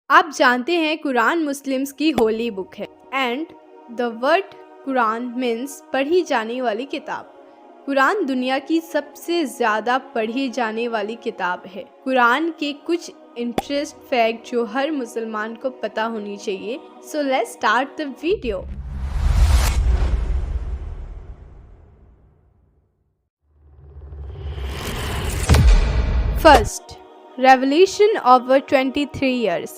آپ جانتے ہیں قرآن مسلمز کی ہولی بک ہے and the word Quran means پڑھی جانے والی کتاب۔ قرآن دنیا کی سب سے زیادہ پڑھی جانے والی کتاب ہے۔ قرآن کے کچھ انٹرسٹ فیکٹ جو ہر مسلمان کو پتہ ہونی چاہیے۔ So let's start the video. First, revelation over 23 years.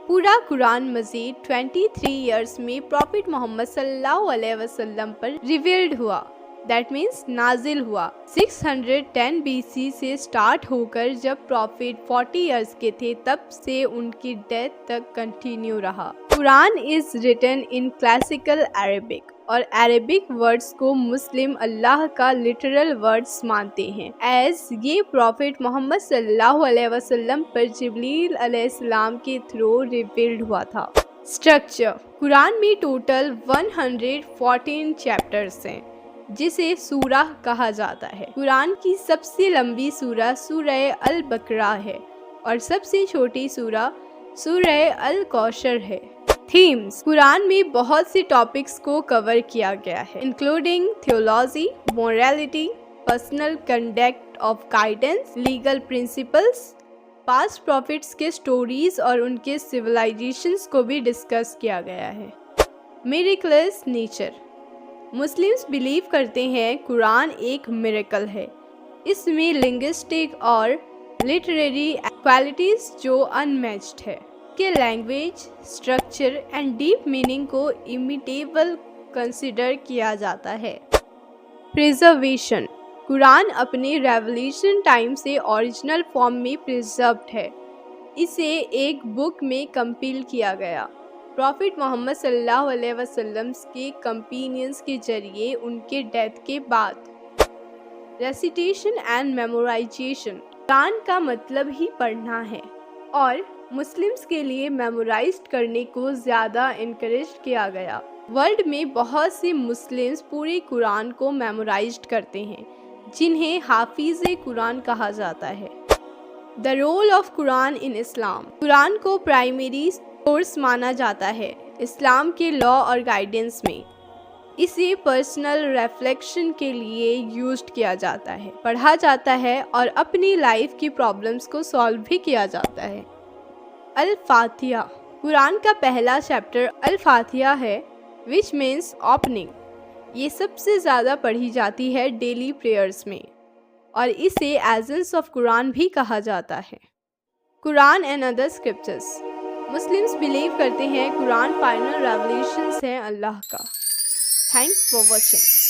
پورا قرآن مزید 23 ایئرس میں پروفٹ محمد صلی اللہ علیہ وسلم پر ریویلڈ ہوا، دیٹ مینس نازل ہوا۔ 610 BC سے سٹارٹ ہو کر جب پروفٹ 40 ایئرس کے تھے تب سے ان کی ڈیتھ تک کنٹینیو رہا۔ Quran is written in classical Arabic, اور عربک ورڈز کو مسلم اللہ کا لٹرل ورڈز مانتے ہیں، ایز یہ پروفٹ محمد صلی اللہ علیہ وسلم پر جبریل علیہ السلام کے تھرو ریویلڈ ہوا تھا۔ سٹرکچر: قرآن میں ٹوٹل 114 چیپٹرز ہیں جسے سورہ کہا جاتا ہے۔ قرآن کی سب سے لمبی سورہ سورہ البقرہ ہے اور سب سے چھوٹی سورہ سورہ الکوثر ہے۔ تھیمز: قرآن میں بہت سے ٹاپکس کو کور کیا گیا ہے، including theology, morality, personal conduct of guidance, legal principles, past prophets کے سٹوریز اور ان کے سویلائزیشنز کو بھی ڈسکس کیا گیا ہے۔ میریکلز نیچر: مسلمز بلیو کرتے ہیں قرآن ایک میریکل ہے۔ اس میں لنگوسٹک اور لٹریری کوالٹیز جو ان میچڈ ہے کہ language, structure and deep meaning کو امیٹیبل کنسیڈر کیا جاتا ہے۔ پریزرویشن: قرآن اپنے ریولیشن ٹائم سے اوریجنل فارم میں پریزروڈ ہے۔ اسے ایک بک میں کمپائل کیا گیا، پروفٹ محمد صلی اللہ علیہ وسلم کے کمپینینز کے ذریعے ان کے ڈیتھ کے بعد۔ ریسیٹیشن اینڈ میمورائزیشن: قرآن کا مطلب ہی پڑھنا ہے اور مسلمز کے لیے میمورائزڈ کرنے کو زیادہ انکریج کیا گیا۔ ورلڈ میں بہت سے مسلمز پورے قرآن کو میمورائزڈ کرتے ہیں جنہیں حافظ قرآن کہا جاتا ہے۔ دا رول آف قرآن ان اسلام: قرآن کو پرائمری سورس مانا جاتا ہے اسلام کے لا اور گائیڈنس میں۔ اسے پرسنل ریفلیکشن کے لیے یوزڈ کیا جاتا ہے، پڑھا جاتا ہے اور اپنی لائف کی پرابلمس کو سالو بھی کیا جاتا ہے۔ الفاتحہ: قرآن کا پہلا چیپٹر الفاتحہ ہے which means opening۔ یہ سب سے زیادہ پڑھی جاتی ہے ڈیلی پریئرز میں اور اسے ایسنس آف قرآن بھی کہا جاتا ہے۔ Quran and other scriptures: Muslims believe کرتے ہیں قرآن فائنل ریولیشنز ہیں اللہ کا۔ Thanks for watching.